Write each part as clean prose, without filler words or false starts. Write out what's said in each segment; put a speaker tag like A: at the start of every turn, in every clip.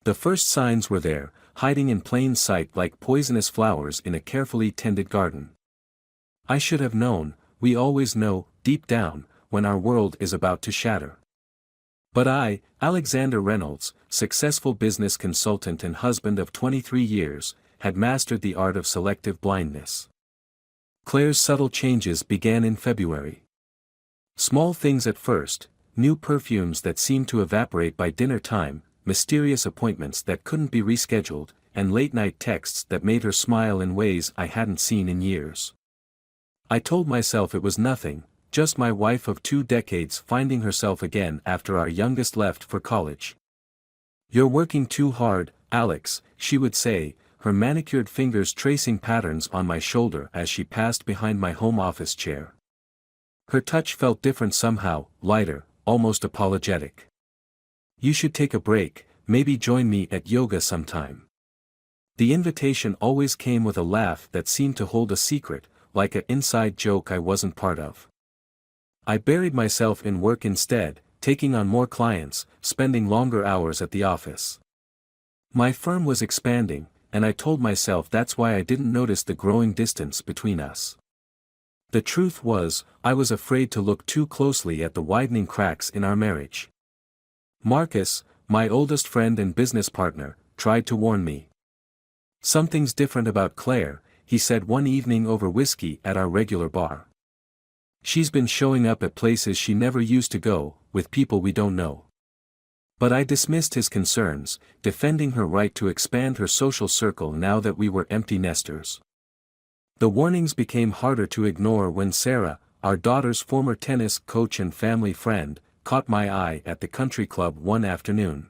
A: The first signs were there, hiding in plain sight like poisonous flowers in a carefully tended garden. I should have known, we always know, deep down, when our world is about to shatter. But I, Alexander Reynolds, successful business consultant and husband of 23 years, had mastered the art of selective blindness. Claire's subtle changes began in February. Small things at first, new perfumes that seemed to evaporate by dinner time, mysterious appointments that couldn't be rescheduled, and late-night texts that made her smile in ways I hadn't seen in years. I told myself it was nothing, just my wife of 2 decades finding herself again after our youngest left for college. "You're working too hard, Alex," she would say, her manicured fingers tracing patterns on my shoulder as she passed behind my home office chair. Her touch felt different somehow, lighter, almost apologetic. "You should take a break, maybe join me at yoga sometime." The invitation always came with a laugh that seemed to hold a secret, like an inside joke I wasn't part of. I buried myself in work instead, taking on more clients, spending longer hours at the office. My firm was expanding, and I told myself that's why I didn't notice the growing distance between us. The truth was, I was afraid to look too closely at the widening cracks in our marriage. Marcus, my oldest friend and business partner, tried to warn me. "Something's different about Claire," he said one evening over whiskey at our regular bar. "She's been showing up at places she never used to go, with people we don't know." But I dismissed his concerns, defending her right to expand her social circle now that we were empty nesters. The warnings became harder to ignore when Sarah, our daughter's former tennis coach and family friend, caught my eye at the country club one afternoon.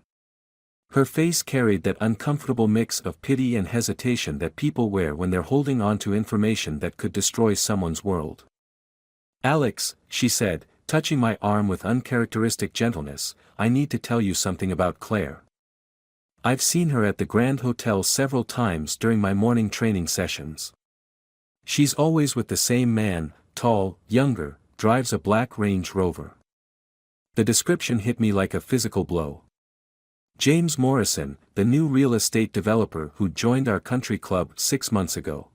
A: Her face carried that uncomfortable mix of pity and hesitation that people wear when they're holding on to information that could destroy someone's world. "Alex," she said, touching my arm with uncharacteristic gentleness, "I need to tell you something about Claire. I've seen her at the Grand Hotel several times during my morning training sessions. She's always with the same man, tall, younger, drives a black Range Rover." The description hit me like a physical blow. James Morrison, the new real estate developer who joined our country club 6 months ago.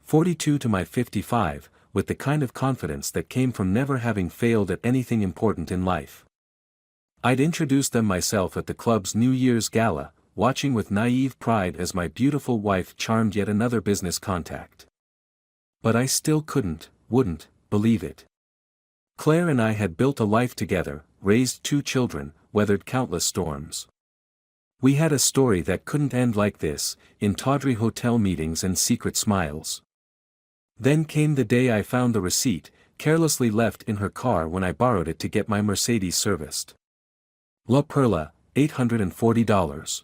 A: 42 to my 55, with the kind of confidence that came from never having failed at anything important in life. I'd introduced them myself at the club's New Year's gala, watching with naive pride as my beautiful wife charmed yet another business contact. But I still wouldn't, believe it. Claire and I had built a life together, raised 2 children, weathered countless storms. We had a story that couldn't end like this, in tawdry hotel meetings and secret smiles. Then came the day I found the receipt, carelessly left in her car when I borrowed it to get my Mercedes serviced. La Perla, $840.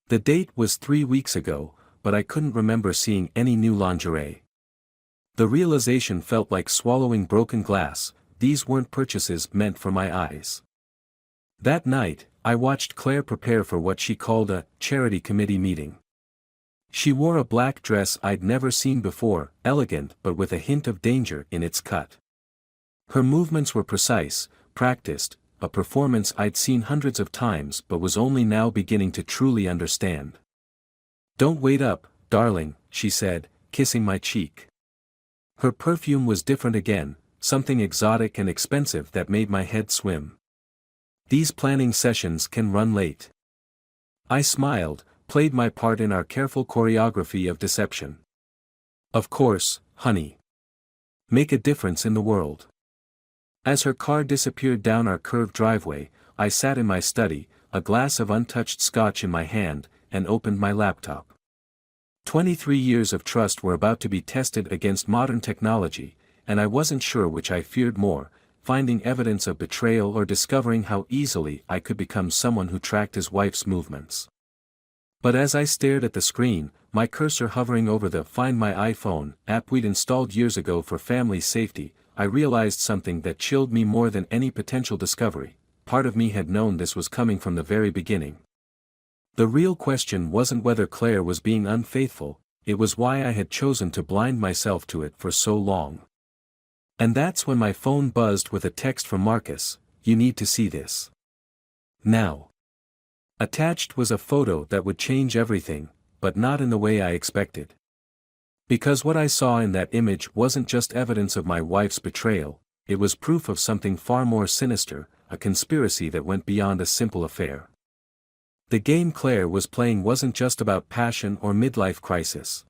A: The date was 3 weeks ago, but I couldn't remember seeing any new lingerie. The realization felt like swallowing broken glass. These weren't purchases meant for my eyes. That night, I watched Claire prepare for what she called a charity committee meeting. She wore a black dress I'd never seen before, elegant but with a hint of danger in its cut. Her movements were precise, practiced, a performance I'd seen hundreds of times but was only now beginning to truly understand. "Don't wait up, darling," she said, kissing my cheek. Her perfume was different again, something exotic and expensive that made my head swim. "These planning sessions can run late." I smiled, played my part in our careful choreography of deception. "Of course, honey. Make a difference in the world." As her car disappeared down our curved driveway, I sat in my study, a glass of untouched scotch in my hand, and opened my laptop. 23 years of trust were about to be tested against modern technology, and I wasn't sure which I feared more, finding evidence of betrayal or discovering how easily I could become someone who tracked his wife's movements. But as I stared at the screen, my cursor hovering over the Find My iPhone app we'd installed years ago for family safety, I realized something that chilled me more than any potential discovery. Part of me had known this was coming from the very beginning. The real question wasn't whether Claire was being unfaithful, it was why I had chosen to blind myself to it for so long. And that's when my phone buzzed with a text from Marcus, "You need to see this. Now." Attached was a photo that would change everything, but not in the way I expected. Because what I saw in that image wasn't just evidence of my wife's betrayal, it was proof of something far more sinister, a conspiracy that went beyond a simple affair. The game Claire was playing wasn't just about passion or midlife crisis.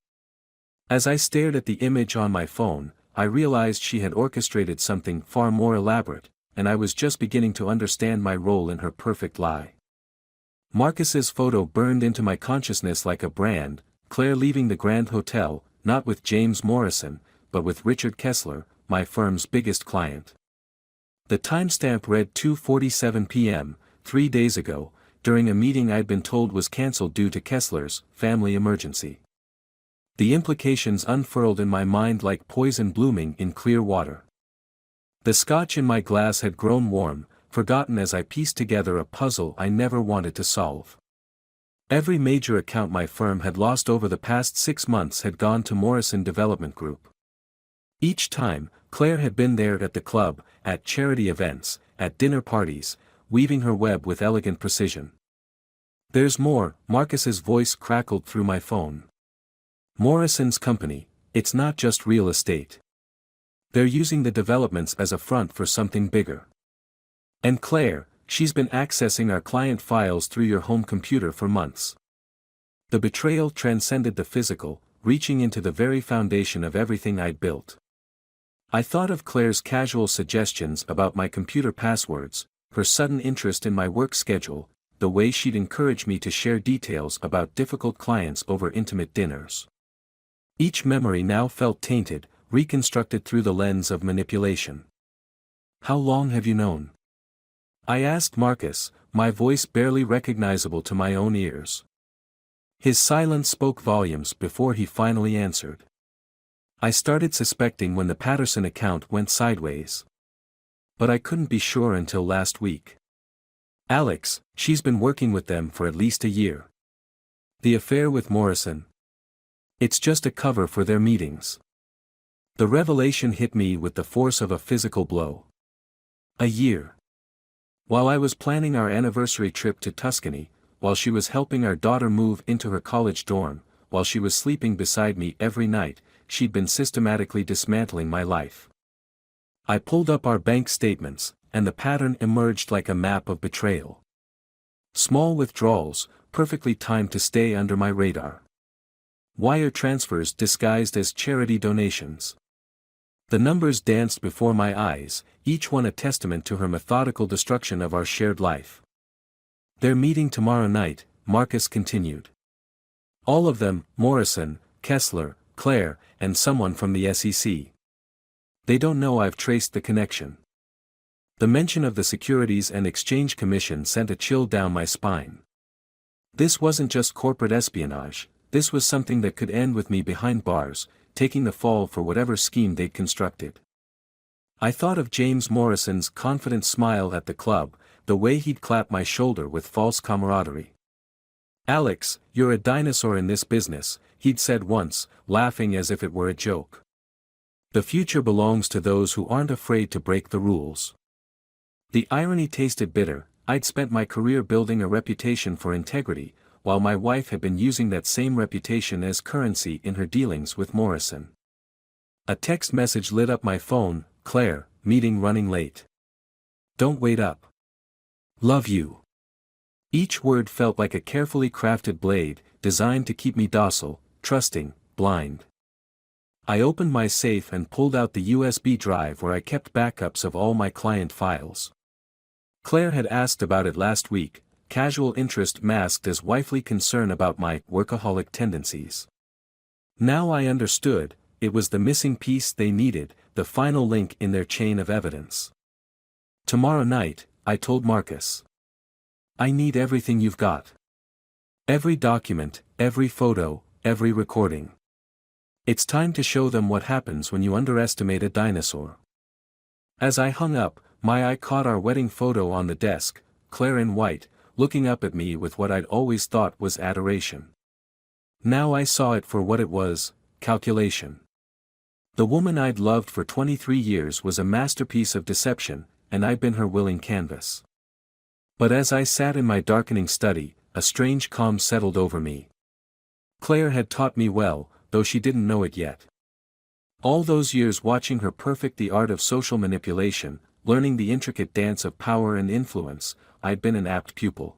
A: As I stared at the image on my phone, I realized she had orchestrated something far more elaborate, and I was just beginning to understand my role in her perfect lie. Marcus's photo burned into my consciousness like a brand, Claire leaving the Grand Hotel, not with James Morrison, but with Richard Kessler, my firm's biggest client. The timestamp read 2:47 p.m., 3 days ago, during a meeting I'd been told was cancelled due to Kessler's family emergency. The implications unfurled in my mind like poison blooming in clear water. The scotch in my glass had grown warm, forgotten as I pieced together a puzzle I never wanted to solve. Every major account my firm had lost over the past 6 months had gone to Morrison Development Group. Each time, Claire had been there at the club, at charity events, at dinner parties, weaving her web with elegant precision. "There's more," Marcus's voice crackled through my phone. "Morrison's company, it's not just real estate. They're using the developments as a front for something bigger. And Claire, she's been accessing our client files through your home computer for months." The betrayal transcended the physical, reaching into the very foundation of everything I'd built. I thought of Claire's casual suggestions about my computer passwords, her sudden interest in my work schedule, the way she'd encourage me to share details about difficult clients over intimate dinners. Each memory now felt tainted, reconstructed through the lens of manipulation. "How long have you known?" I asked Marcus, my voice barely recognizable to my own ears. His silence spoke volumes before he finally answered. "I started suspecting when the Patterson account went sideways. But I couldn't be sure until last week. Alex, she's been working with them for at least a year. The affair with Morrison. It's just a cover for their meetings." The revelation hit me with the force of a physical blow. A year. While I was planning our anniversary trip to Tuscany, while she was helping our daughter move into her college dorm, while she was sleeping beside me every night, she'd been systematically dismantling my life. I pulled up our bank statements, and the pattern emerged like a map of betrayal. Small withdrawals, perfectly timed to stay under my radar. Wire transfers disguised as charity donations. The numbers danced before my eyes, each one a testament to her methodical destruction of our shared life. "They're meeting tomorrow night," Marcus continued. "All of them, Morrison, Kessler, Claire, and someone from the SEC. They don't know I've traced the connection." The mention of the Securities and Exchange Commission sent a chill down my spine. This wasn't just corporate espionage, this was something that could end with me behind bars, taking the fall for whatever scheme they'd constructed. I thought of James Morrison's confident smile at the club, the way he'd clap my shoulder with false camaraderie. "Alex, you're a dinosaur in this business," he'd said once, laughing as if it were a joke. "The future belongs to those who aren't afraid to break the rules." The irony tasted bitter. I'd spent my career building a reputation for integrity, while my wife had been using that same reputation as currency in her dealings with Morrison. A text message lit up my phone: "Claire, meeting running late. Don't wait up. Love you." Each word felt like a carefully crafted blade, designed to keep me docile, trusting, blind. I opened my safe and pulled out the USB drive where I kept backups of all my client files. Claire had asked about it last week, casual interest masked as wifely concern about my workaholic tendencies. Now I understood, it was the missing piece they needed, the final link in their chain of evidence. "Tomorrow night," I told Marcus. "I need everything you've got. Every document, every photo, every recording. It's time to show them what happens when you underestimate a dinosaur." As I hung up, my eye caught our wedding photo on the desk, Claire in white, looking up at me with what I'd always thought was adoration. Now I saw it for what it was: calculation. The woman I'd loved for 23 years was a masterpiece of deception, and I'd been her willing canvas. But as I sat in my darkening study, a strange calm settled over me. Claire had taught me well, though she didn't know it yet. All those years watching her perfect the art of social manipulation, learning the intricate dance of power and influence, I'd been an apt pupil.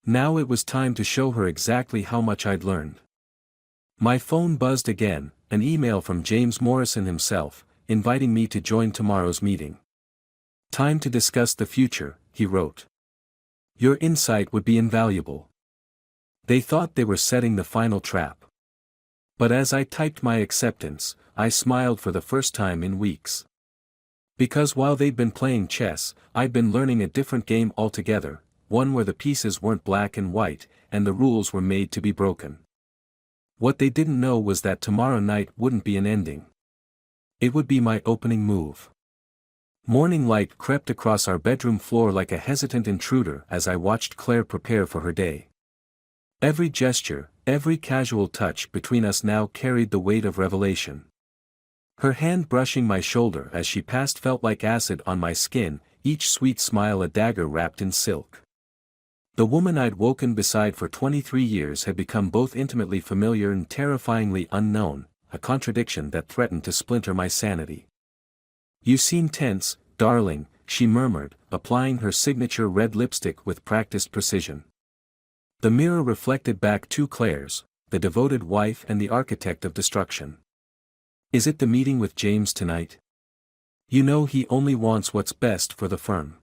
A: Now it was time to show her exactly how much I'd learned. My phone buzzed again, an email from James Morrison himself, inviting me to join tomorrow's meeting. Time to discuss the future, he wrote. Your insight would be invaluable. They thought they were setting the final trap. But as I typed my acceptance, I smiled for the first time in weeks. Because while they'd been playing chess, I'd been learning a different game altogether, one where the pieces weren't black and white, and the rules were made to be broken. What they didn't know was that tomorrow night wouldn't be an ending. It would be my opening move. Morning light crept across our bedroom floor like a hesitant intruder as I watched Claire prepare for her day. Every gesture, every casual touch between us now carried the weight of revelation. Her hand brushing my shoulder as she passed felt like acid on my skin, each sweet smile a dagger wrapped in silk. The woman I'd woken beside for 23 years had become both intimately familiar and terrifyingly unknown, a contradiction that threatened to splinter my sanity. You seem tense, darling, she murmured, applying her signature red lipstick with practiced precision. The mirror reflected back two Claires, the devoted wife and the architect of destruction. Is it the meeting with James tonight? You know he only wants what's best for the firm.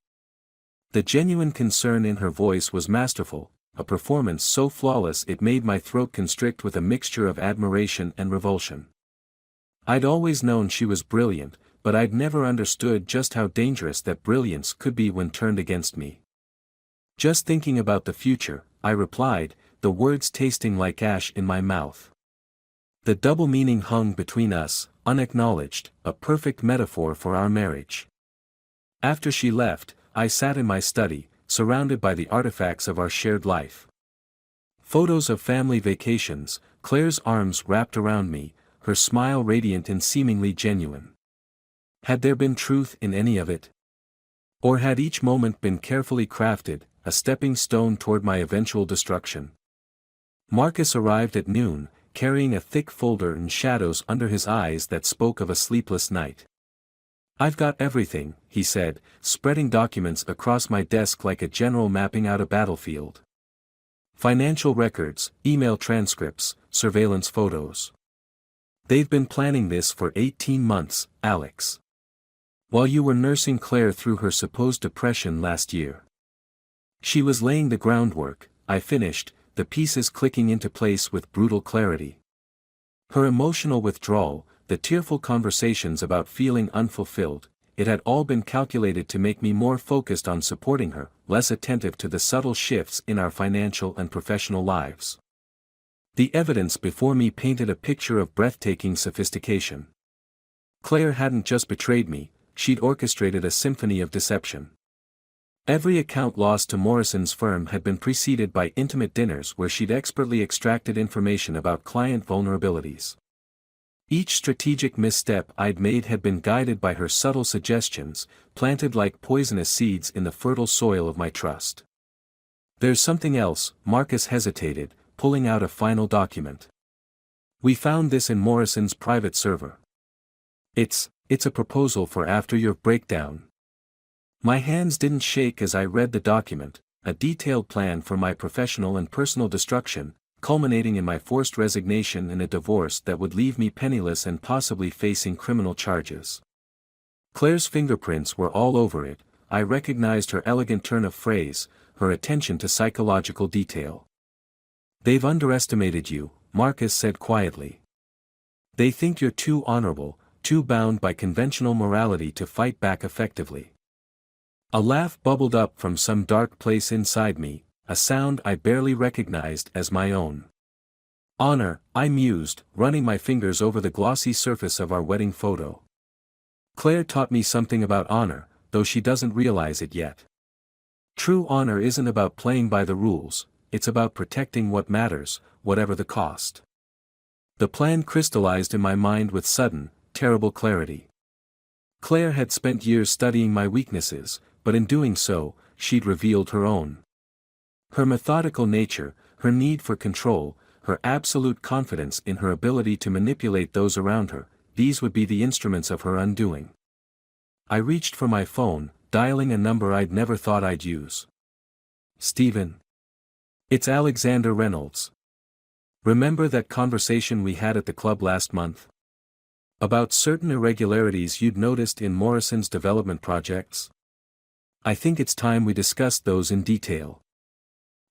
A: The genuine concern in her voice was masterful, a performance so flawless it made my throat constrict with a mixture of admiration and revulsion. I'd always known she was brilliant, but I'd never understood just how dangerous that brilliance could be when turned against me. Just thinking about the future, I replied, the words tasting like ash in my mouth. The double meaning hung between us, unacknowledged, a perfect metaphor for our marriage. After she left, I sat in my study, surrounded by the artifacts of our shared life. Photos of family vacations, Claire's arms wrapped around me, her smile radiant and seemingly genuine. Had there been truth in any of it? Or had each moment been carefully crafted, a stepping stone toward my eventual destruction? Marcus arrived at noon, carrying a thick folder and shadows under his eyes that spoke of a sleepless night. I've got everything, he said, spreading documents across my desk like a general mapping out a battlefield. Financial records, email transcripts, surveillance photos. They've been planning this for 18 months, Alex. While you were nursing Claire through her supposed depression last year. She was laying the groundwork, I finished, the pieces clicking into place with brutal clarity. Her emotional withdrawal, the tearful conversations about feeling unfulfilled, it had all been calculated to make me more focused on supporting her, less attentive to the subtle shifts in our financial and professional lives. The evidence before me painted a picture of breathtaking sophistication. Claire hadn't just betrayed me, she'd orchestrated a symphony of deception. Every account lost to Morrison's firm had been preceded by intimate dinners where she'd expertly extracted information about client vulnerabilities. Each strategic misstep I'd made had been guided by her subtle suggestions, planted like poisonous seeds in the fertile soil of my trust. There's something else, Marcus hesitated, pulling out a final document. We found this in Morrison's private server. It's a proposal for after your breakdown. My hands didn't shake as I read the document, a detailed plan for my professional and personal destruction, culminating in my forced resignation and a divorce that would leave me penniless and possibly facing criminal charges. Claire's fingerprints were all over it, I recognized her elegant turn of phrase, her attention to psychological detail. They've underestimated you, Marcus said quietly. They think you're too honorable, too bound by conventional morality to fight back effectively. A laugh bubbled up from some dark place inside me, a sound I barely recognized as my own. Honor, I mused, running my fingers over the glossy surface of our wedding photo. Claire taught me something about honor, though she doesn't realize it yet. True honor isn't about playing by the rules, it's about protecting what matters, whatever the cost. The plan crystallized in my mind with sudden, terrible clarity. Claire had spent years studying my weaknesses, but in doing so, she'd revealed her own. Her methodical nature, her need for control, her absolute confidence in her ability to manipulate those around her, these would be the instruments of her undoing. I reached for my phone, dialing a number I'd never thought I'd use. "Stephen. It's Alexander Reynolds. Remember that conversation we had at the club last month? About certain irregularities you'd noticed in Morrison's development projects? I think it's time we discussed those in detail."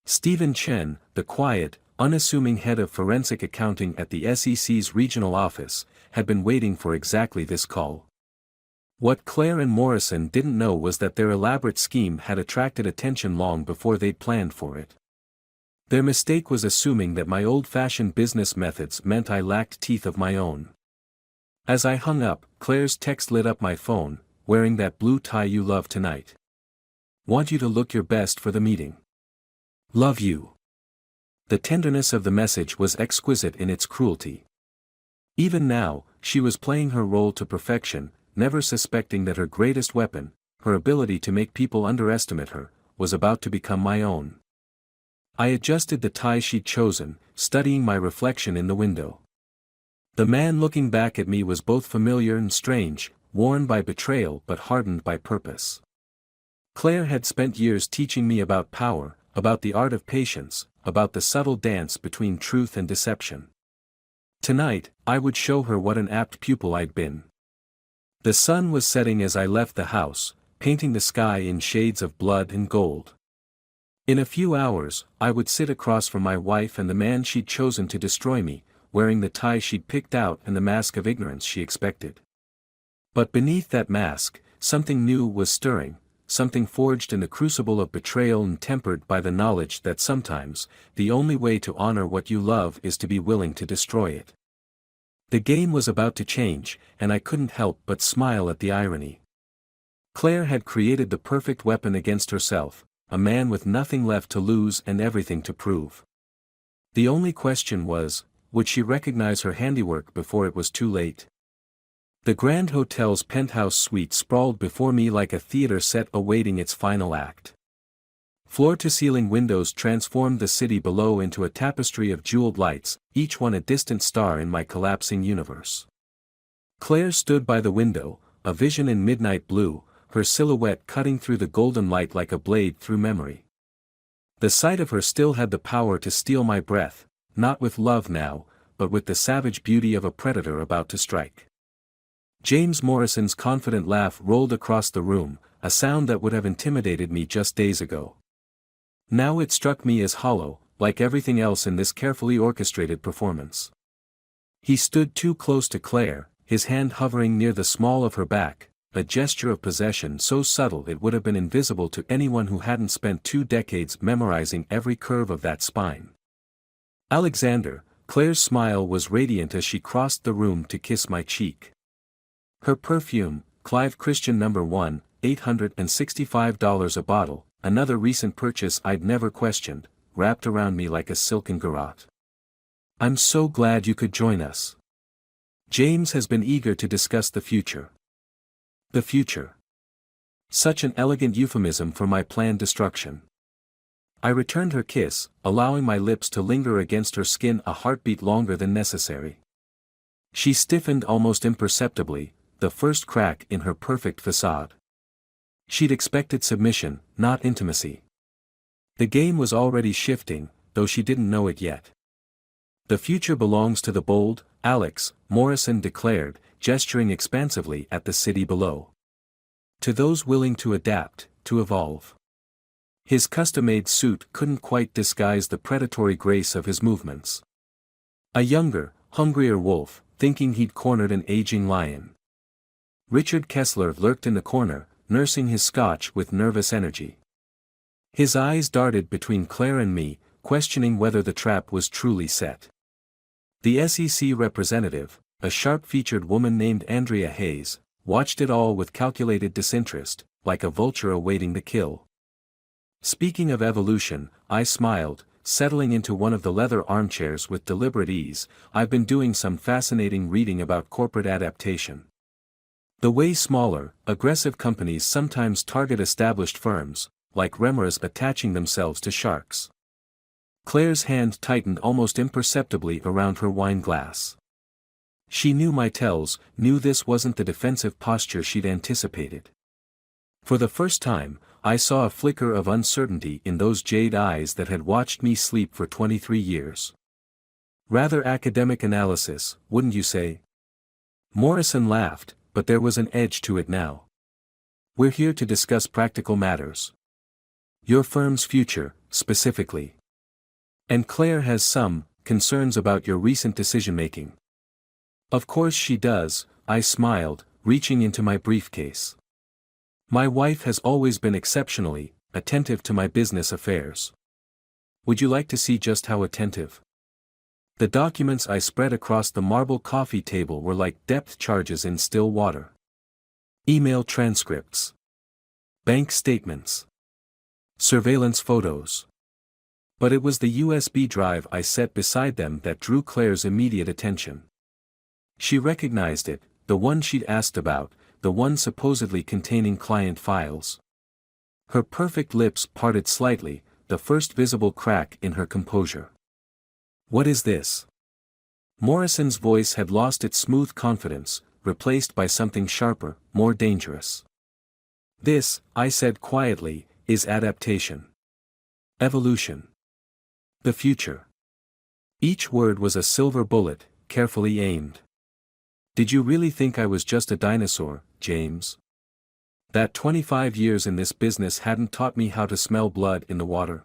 A: Stephen Chen, the quiet, unassuming head of forensic accounting at the SEC's regional office, had been waiting for exactly this call. What Claire and Morrison didn't know was that their elaborate scheme had attracted attention long before they'd planned for it. Their mistake was assuming that my old-fashioned business methods meant I lacked teeth of my own. As I hung up, Claire's text lit up my phone, "Wearing that blue tie you love tonight. Want you to look your best for the meeting. Love you." The tenderness of the message was exquisite in its cruelty. Even now, she was playing her role to perfection, never suspecting that her greatest weapon, her ability to make people underestimate her, was about to become my own. I adjusted the tie she'd chosen, studying my reflection in the window. The man looking back at me was both familiar and strange, worn by betrayal but hardened by purpose. Claire had spent years teaching me about power, about the art of patience, about the subtle dance between truth and deception. Tonight, I would show her what an apt pupil I'd been. The sun was setting as I left the house, painting the sky in shades of blood and gold. In a few hours, I would sit across from my wife and the man she'd chosen to destroy me, wearing the tie she'd picked out and the mask of ignorance she expected. But beneath that mask, something new was stirring, something forged in the crucible of betrayal and tempered by the knowledge that sometimes, the only way to honor what you love is to be willing to destroy it. The game was about to change, and I couldn't help but smile at the irony. Claire had created the perfect weapon against herself, a man with nothing left to lose and everything to prove. The only question was, would she recognize her handiwork before it was too late? The Grand Hotel's penthouse suite sprawled before me like a theater set awaiting its final act. Floor-to-ceiling windows transformed the city below into a tapestry of jeweled lights, each one a distant star in my collapsing universe. Claire stood by the window, a vision in midnight blue, her silhouette cutting through the golden light like a blade through memory. The sight of her still had the power to steal my breath, not with love now, but with the savage beauty of a predator about to strike. James Morrison's confident laugh rolled across the room, a sound that would have intimidated me just days ago. Now it struck me as hollow, like everything else in this carefully orchestrated performance. He stood too close to Claire, his hand hovering near the small of her back, a gesture of possession so subtle it would have been invisible to anyone who hadn't spent 2 decades memorizing every curve of that spine. "Alexander," Claire's smile was radiant as she crossed the room to kiss my cheek. Her perfume, Clive Christian No. 1, $865 a bottle, another recent purchase I'd never questioned, wrapped around me like a silken garrote. "I'm so glad you could join us. James has been eager to discuss the future." The future. Such an elegant euphemism for my planned destruction. I returned her kiss, allowing my lips to linger against her skin a heartbeat longer than necessary. She stiffened almost imperceptibly, the first crack in her perfect facade. She'd expected submission, not intimacy. The game was already shifting, though she didn't know it yet. "The future belongs to the bold, Alex," Morrison declared, gesturing expansively at the city below. "To those willing to adapt, to evolve." His custom-made suit couldn't quite disguise the predatory grace of his movements. A younger, hungrier wolf, thinking he'd cornered an aging lion. Richard Kessler lurked in the corner, nursing his scotch with nervous energy. His eyes darted between Claire and me, questioning whether the trap was truly set. The SEC representative, a sharp-featured woman named Andrea Hayes, watched it all with calculated disinterest, like a vulture awaiting the kill. Speaking of evolution, I smiled, settling into one of the leather armchairs with deliberate ease. "I've been doing some fascinating reading about corporate adaptation. The way smaller, aggressive companies sometimes target established firms, like remoras attaching themselves to sharks. Claire's hand tightened almost imperceptibly around her wine glass. She knew my tells, knew this wasn't the defensive posture she'd anticipated. For the first time, I saw a flicker of uncertainty in those jade eyes that had watched me sleep for 23 years. Rather academic analysis, wouldn't you say? Morrison laughed, but there was an edge to it now. We're here to discuss practical matters. Your firm's future, specifically. And Claire has some concerns about your recent decision-making. Of course she does, I smiled, reaching into my briefcase. My wife has always been exceptionally attentive to my business affairs. Would you like to see just how attentive? The documents I spread across the marble coffee table were like depth charges in still water. Email transcripts. Bank statements. Surveillance photos. But it was the USB drive I set beside them that drew Claire's immediate attention. She recognized it, the one she'd asked about, the one supposedly containing client files. Her perfect lips parted slightly, the first visible crack in her composure. What is this? Morrison's voice had lost its smooth confidence, replaced by something sharper, more dangerous. This, I said quietly, is adaptation. Evolution. The future. Each word was a silver bullet, carefully aimed. Did you really think I was just a dinosaur, James? That 25 years in this business hadn't taught me how to smell blood in the water?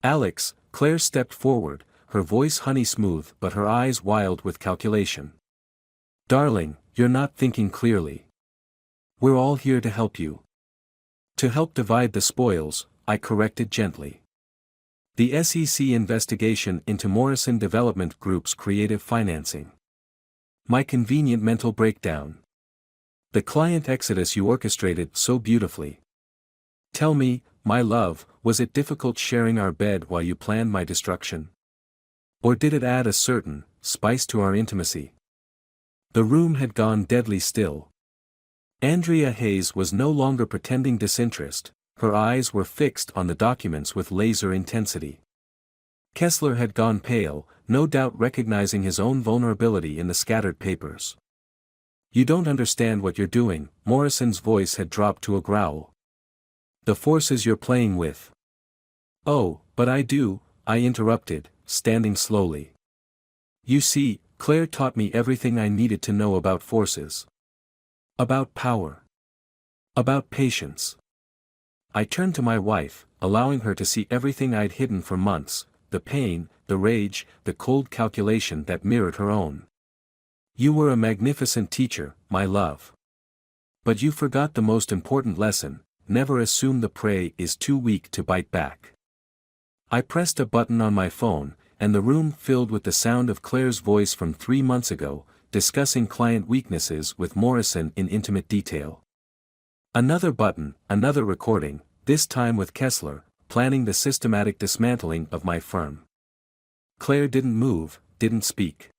A: Alex, Claire stepped forward, her voice honey smooth but her eyes wild with calculation. Darling, you're not thinking clearly. We're all here to help you. To help divide the spoils, I corrected gently. The SEC investigation into Morrison Development Group's creative financing. My convenient mental breakdown. The client exodus you orchestrated so beautifully. Tell me, my love, was it difficult sharing our bed while you planned my destruction? Or did it add a certain spice to our intimacy? The room had gone deadly still. Andrea Hayes was no longer pretending disinterest, her eyes were fixed on the documents with laser intensity. Kessler had gone pale, no doubt recognizing his own vulnerability in the scattered papers. You don't understand what you're doing, Morrison's voice had dropped to a growl. The forces you're playing with. Oh, but I do, I interrupted, standing slowly. You see, Claire taught me everything I needed to know about forces. About power. About patience. I turned to my wife, allowing her to see everything I'd hidden for months, the pain, the rage, the cold calculation that mirrored her own. You were a magnificent teacher, my love. But you forgot the most important lesson: never assume the prey is too weak to bite back. I pressed a button on my phone, and the room filled with the sound of Claire's voice from 3 months ago, discussing client weaknesses with Morrison in intimate detail. Another button, another recording, this time with Kessler, planning the systematic dismantling of my firm. Claire didn't move, didn't speak.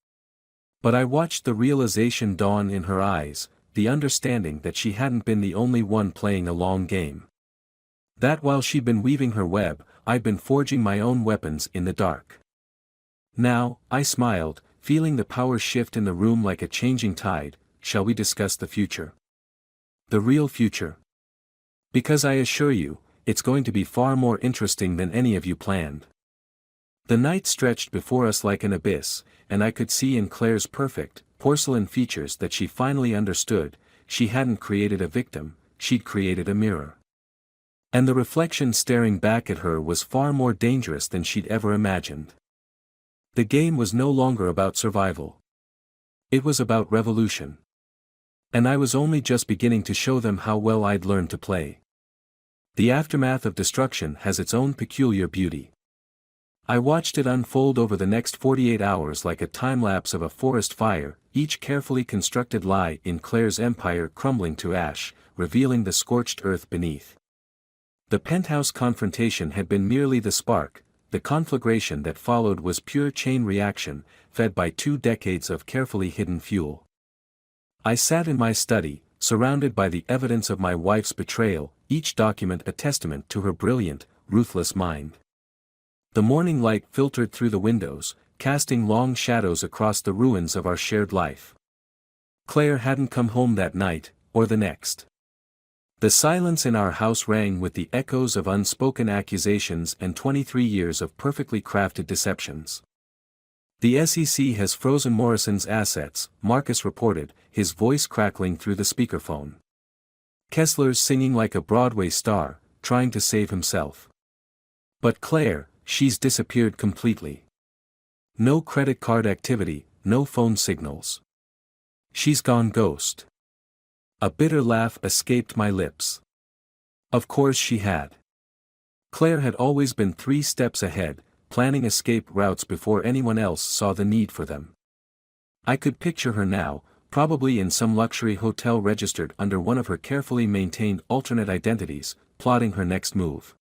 A: But I watched the realization dawn in her eyes, the understanding that she hadn't been the only one playing a long game. That while she'd been weaving her web, I'd been forging my own weapons in the dark. Now, I smiled, feeling the power shift in the room like a changing tide. Shall we discuss the future? The real future? Because I assure you, it's going to be far more interesting than any of you planned. The night stretched before us like an abyss, and I could see in Claire's perfect, porcelain features that she finally understood. She hadn't created a victim, she'd created a mirror. And the reflection staring back at her was far more dangerous than she'd ever imagined. The game was no longer about survival. It was about revolution. And I was only just beginning to show them how well I'd learned to play. The aftermath of destruction has its own peculiar beauty. I watched it unfold over the next 48 hours like a time-lapse of a forest fire, each carefully constructed lie in Claire's empire crumbling to ash, revealing the scorched earth beneath. The penthouse confrontation had been merely the spark, the conflagration that followed was pure chain reaction, fed by 2 decades of carefully hidden fuel. I sat in my study, surrounded by the evidence of my wife's betrayal, each document a testament to her brilliant, ruthless mind. The morning light filtered through the windows, casting long shadows across the ruins of our shared life. Claire hadn't come home that night, or the next. The silence in our house rang with the echoes of unspoken accusations and 23 years of perfectly crafted deceptions. "The SEC has frozen Morrison's assets," Marcus reported, his voice crackling through the speakerphone. "Kessler's singing like a Broadway star, trying to save himself. But Claire, she's disappeared completely. No credit card activity, no phone signals. She's gone ghost." A bitter laugh escaped my lips. Of course she had. Claire had always been 3 steps ahead, planning escape routes before anyone else saw the need for them. I could picture her now, probably in some luxury hotel registered under one of her carefully maintained alternate identities, plotting her next move.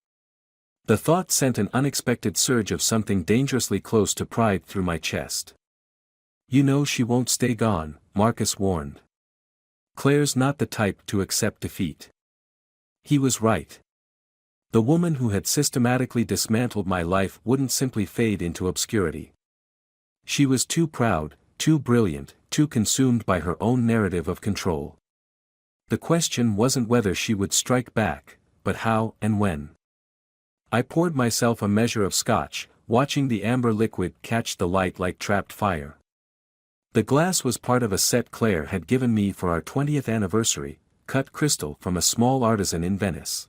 A: The thought sent an unexpected surge of something dangerously close to pride through my chest. "You know she won't stay gone," Marcus warned. "Claire's not the type to accept defeat." He was right. The woman who had systematically dismantled my life wouldn't simply fade into obscurity. She was too proud, too brilliant, too consumed by her own narrative of control. The question wasn't whether she would strike back, but how and when. I poured myself a measure of scotch, watching the amber liquid catch the light like trapped fire. The glass was part of a set Claire had given me for our 20th anniversary, cut crystal from a small artisan in Venice.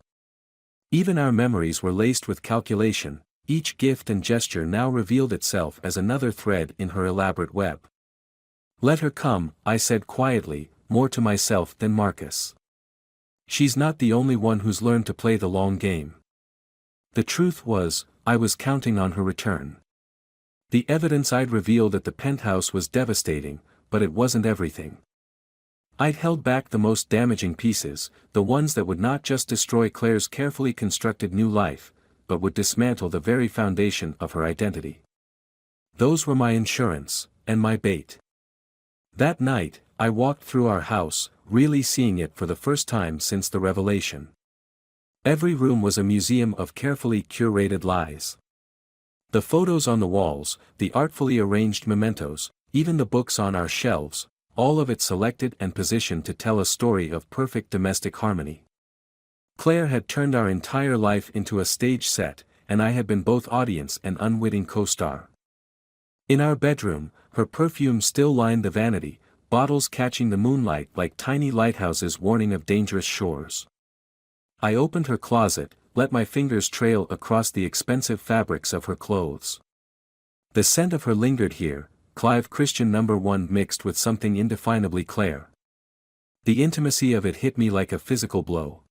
A: Even our memories were laced with calculation, each gift and gesture now revealed itself as another thread in her elaborate web. "Let her come," I said quietly, more to myself than Marcus. "She's not the only one who's learned to play the long game." The truth was, I was counting on her return. The evidence I'd revealed at the penthouse was devastating, but it wasn't everything. I'd held back the most damaging pieces, the ones that would not just destroy Claire's carefully constructed new life, but would dismantle the very foundation of her identity. Those were my insurance, and my bait. That night, I walked through our house, really seeing it for the first time since the revelation. Every room was a museum of carefully curated lies. The photos on the walls, the artfully arranged mementos, even the books on our shelves, all of it selected and positioned to tell a story of perfect domestic harmony. Claire had turned our entire life into a stage set, and I had been both audience and unwitting co-star. In our bedroom, her perfume still lined the vanity, bottles catching the moonlight like tiny lighthouses warning of dangerous shores. I opened her closet, let my fingers trail across the expensive fabrics of her clothes. The scent of her lingered here, Clive Christian No. 1 mixed with something indefinably Claire. The intimacy of it hit me like a physical blow.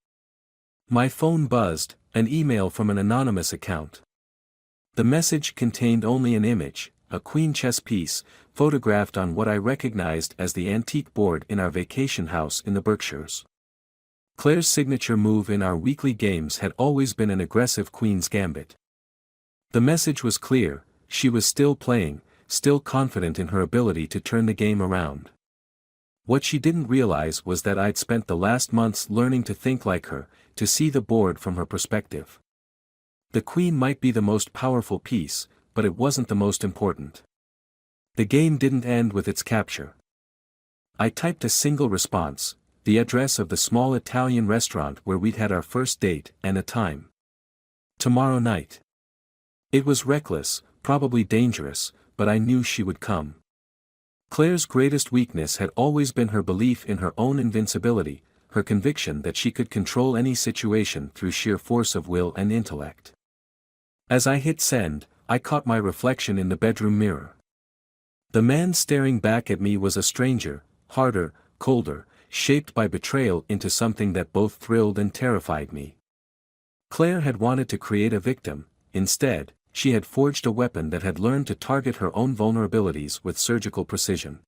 A: My phone buzzed, an email from an anonymous account. The message contained only an image, a queen chess piece, photographed on what I recognized as the antique board in our vacation house in the Berkshires. Claire's signature move in our weekly games had always been an aggressive queen's gambit. The message was clear: she was still playing, still confident in her ability to turn the game around. What she didn't realize was that I'd spent the last months learning to think like her, to see the board from her perspective. The queen might be the most powerful piece, but it wasn't the most important. The game didn't end with its capture. I typed a single response, the address of the small Italian restaurant where we'd had our first date, and a time. Tomorrow night. It was reckless, probably dangerous, but I knew she would come. Claire's greatest weakness had always been her belief in her own invincibility, her conviction that she could control any situation through sheer force of will and intellect. As I hit send, I caught my reflection in the bedroom mirror. The man staring back at me was a stranger, harder, colder, shaped by betrayal into something that both thrilled and terrified me. Claire had wanted to create a victim; instead, she had forged a weapon that had learned to target her own vulnerabilities with surgical precision.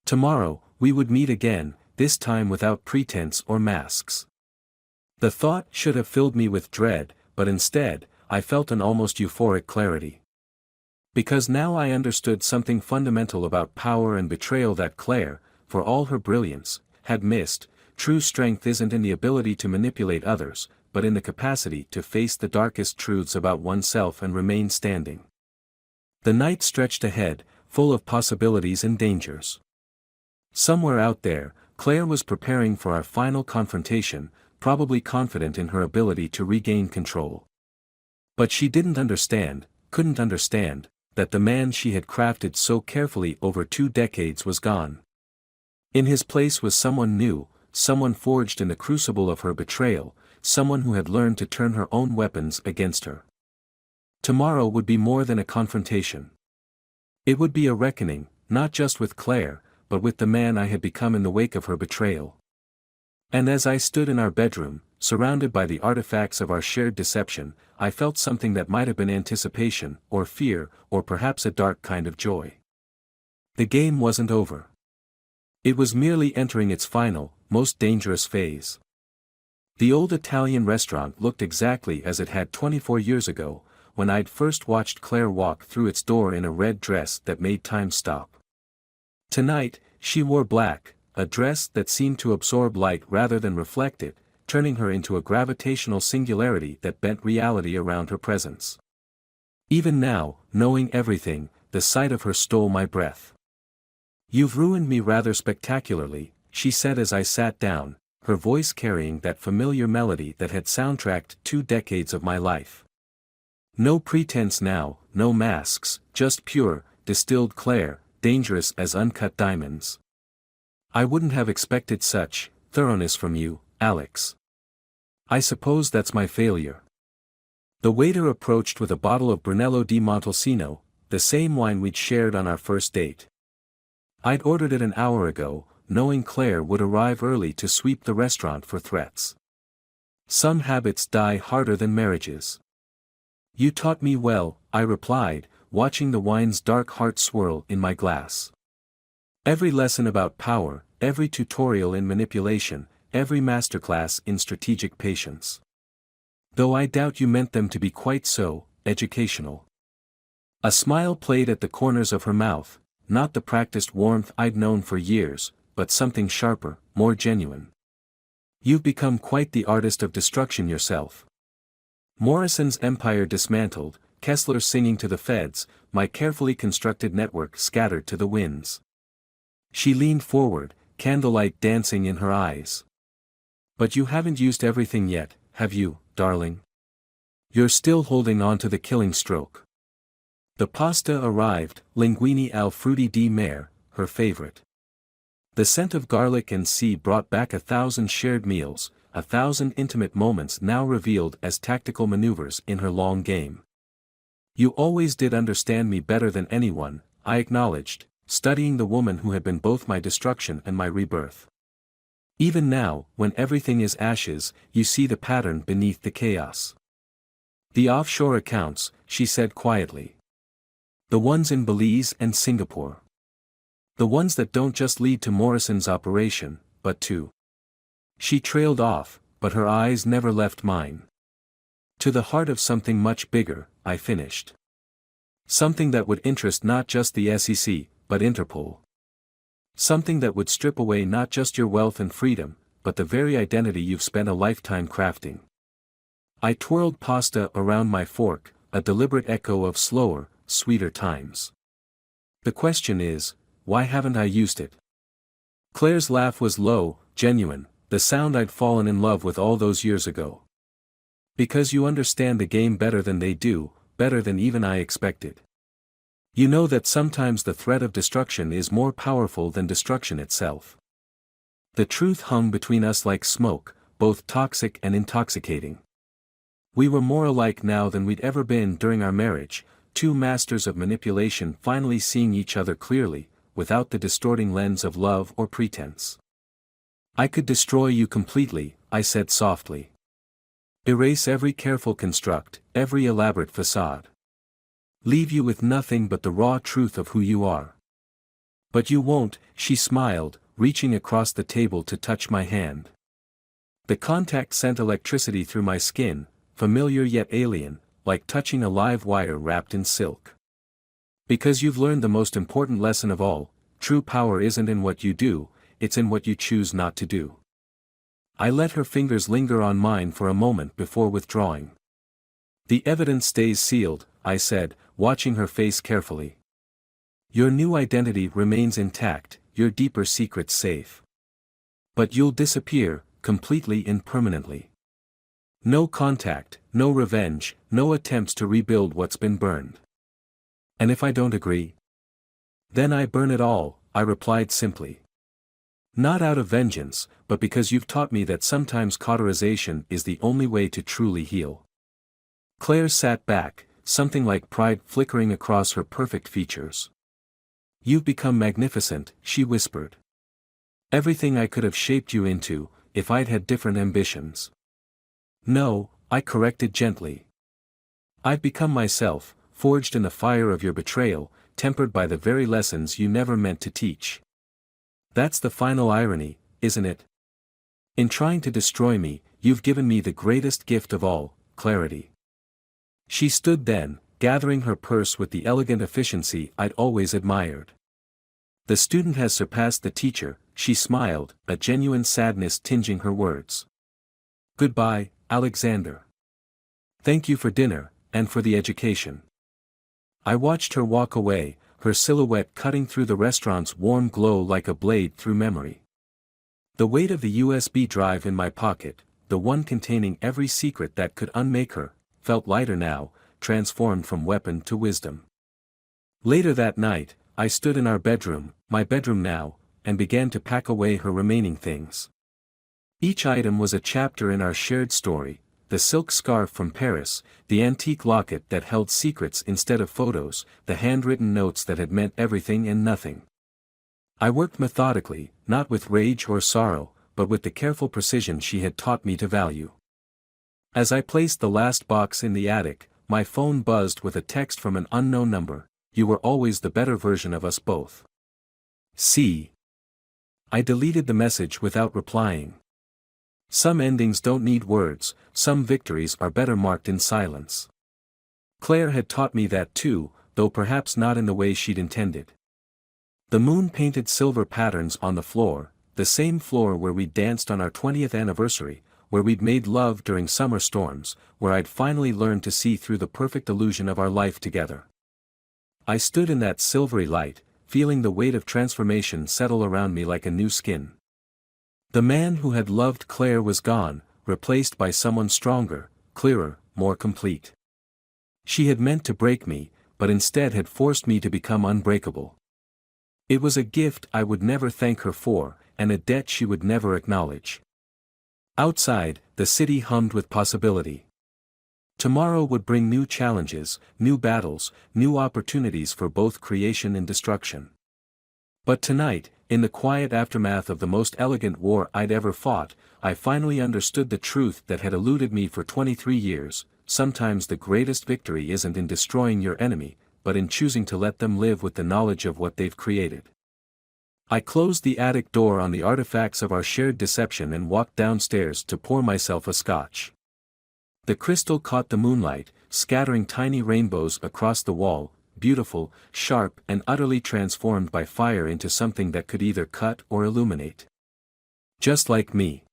A: Tomorrow, we would meet again, this time without pretense or masks. The thought should have filled me with dread, but instead, I felt an almost euphoric clarity. Because now I understood something fundamental about power and betrayal that Claire, for all her brilliance, had missed, true strength isn't in the ability to manipulate others, but in the capacity to face the darkest truths about oneself and remain standing. The night stretched ahead, full of possibilities and dangers. Somewhere out there, Claire was preparing for our final confrontation, probably confident in her ability to regain control. But she couldn't understand, that the man she had crafted so carefully over 2 decades was gone. In his place was someone new, someone forged in the crucible of her betrayal, someone who had learned to turn her own weapons against her. Tomorrow would be more than a confrontation. It would be a reckoning, not just with Claire, but with the man I had become in the wake of her betrayal. And as I stood in our bedroom, surrounded by the artifacts of our shared deception, I felt something that might have been anticipation, or fear, or perhaps a dark kind of joy. The game wasn't over. It was merely entering its final, most dangerous phase. The old Italian restaurant looked exactly as it had 24 years ago, when I'd first watched Claire walk through its door in a red dress that made time stop. Tonight, she wore black, a dress that seemed to absorb light rather than reflect it, turning her into a gravitational singularity that bent reality around her presence. Even now, knowing everything, the sight of her stole my breath. "You've ruined me rather spectacularly," she said as I sat down, her voice carrying that familiar melody that had soundtracked 2 decades of my life. No pretense now, no masks, just pure, distilled Claire, dangerous as uncut diamonds. "I wouldn't have expected such thoroughness from you, Alex. I suppose that's my failure." The waiter approached with a bottle of Brunello di Montalcino, the same wine we'd shared on our first date. I'd ordered it an hour ago, knowing Claire would arrive early to sweep the restaurant for threats. Some habits die harder than marriages. "You taught me well," I replied, watching the wine's dark heart swirl in my glass. "Every lesson about power, every tutorial in manipulation, every masterclass in strategic patience. Though I doubt you meant them to be quite so educational." A smile played at the corners of her mouth, not the practiced warmth I'd known for years, but something sharper, more genuine. "You've become quite the artist of destruction yourself. Morrison's empire dismantled, Kessler singing to the feds, my carefully constructed network scattered to the winds." She leaned forward, candlelight dancing in her eyes. "But you haven't used everything yet, have you, darling? You're still holding on to the killing stroke." The pasta arrived, linguine al frutti di mare, her favorite. The scent of garlic and sea brought back 1,000 shared meals, 1,000 intimate moments now revealed as tactical maneuvers in her long game. "You always did understand me better than anyone," I acknowledged, studying the woman who had been both my destruction and my rebirth. "Even now, when everything is ashes, you see the pattern beneath the chaos." "The offshore accounts," she said quietly. "The ones in Belize and Singapore. The ones that don't just lead to Morrison's operation, but to—" She trailed off, but her eyes never left mine. "To the heart of something much bigger," I finished. "Something that would interest not just the SEC, but Interpol. Something that would strip away not just your wealth and freedom, but the very identity you've spent a lifetime crafting." I twirled pasta around my fork, a deliberate echo of slower, sweeter times. "The question is, why haven't I used it?" Claire's laugh was low, genuine, the sound I'd fallen in love with all those years ago. "Because you understand the game better than they do, better than even I expected. You know that sometimes the threat of destruction is more powerful than destruction itself." The truth hung between us like smoke, both toxic and intoxicating. We were more alike now than we'd ever been during our marriage, 2 masters of manipulation finally seeing each other clearly, without the distorting lens of love or pretense. "I could destroy you completely," I said softly. "Erase every careful construct, every elaborate facade. Leave you with nothing but the raw truth of who you are. But you won't," she smiled, reaching across the table to touch my hand. The contact sent electricity through my skin, familiar yet alien, like touching a live wire wrapped in silk. "Because you've learned the most important lesson of all, true power isn't in what you do, it's in what you choose not to do." I let her fingers linger on mine for a moment before withdrawing. The evidence stays sealed, I said, watching her face carefully. Your new identity remains intact, your deeper secrets safe. But you'll disappear, completely and permanently. No contact, no revenge, no attempts to rebuild what's been burned. And if I don't agree? Then I burn it all, I replied simply. Not out of vengeance, but because you've taught me that sometimes cauterization is the only way to truly heal. Claire sat back, something like pride flickering across her perfect features. You've become magnificent, she whispered. Everything I could have shaped you into, if I'd had different ambitions. No, I corrected gently. I've become myself, forged in the fire of your betrayal, tempered by the very lessons you never meant to teach. That's the final irony, isn't it? In trying to destroy me, you've given me the greatest gift of all, clarity. She stood then, gathering her purse with the elegant efficiency I'd always admired. The student has surpassed the teacher, she smiled, a genuine sadness tinging her words. Goodbye, Alexander. Thank you for dinner, and for the education. I watched her walk away, her silhouette cutting through the restaurant's warm glow like a blade through memory. The weight of the USB drive in my pocket, the one containing every secret that could unmake her, felt lighter now, transformed from weapon to wisdom. Later that night, I stood in our bedroom, my bedroom now, and began to pack away her remaining things. Each item was a chapter in our shared story, the silk scarf from Paris, the antique locket that held secrets instead of photos, the handwritten notes that had meant everything and nothing. I worked methodically, not with rage or sorrow, but with the careful precision she had taught me to value. As I placed the last box in the attic, my phone buzzed with a text from an unknown number. You were always the better version of us both. See. I deleted the message without replying. Some endings don't need words, some victories are better marked in silence. Claire had taught me that too, though perhaps not in the way she'd intended. The moon painted silver patterns on the floor, the same floor where we'd danced on our 20th anniversary, where we'd made love during summer storms, where I'd finally learned to see through the perfect illusion of our life together. I stood in that silvery light, feeling the weight of transformation settle around me like a new skin. The man who had loved Claire was gone, replaced by someone stronger, clearer, more complete. She had meant to break me, but instead had forced me to become unbreakable. It was a gift I would never thank her for, and a debt she would never acknowledge. Outside, the city hummed with possibility. Tomorrow would bring new challenges, new battles, new opportunities for both creation and destruction. But tonight, in the quiet aftermath of the most elegant war I'd ever fought, I finally understood the truth that had eluded me for 23 years. Sometimes the greatest victory isn't in destroying your enemy, but in choosing to let them live with the knowledge of what they've created. I closed the attic door on the artifacts of our shared deception and walked downstairs to pour myself a scotch. The crystal caught the moonlight, scattering tiny rainbows across the wall, beautiful, sharp, and utterly transformed by fire into something that could either cut or illuminate. Just like me.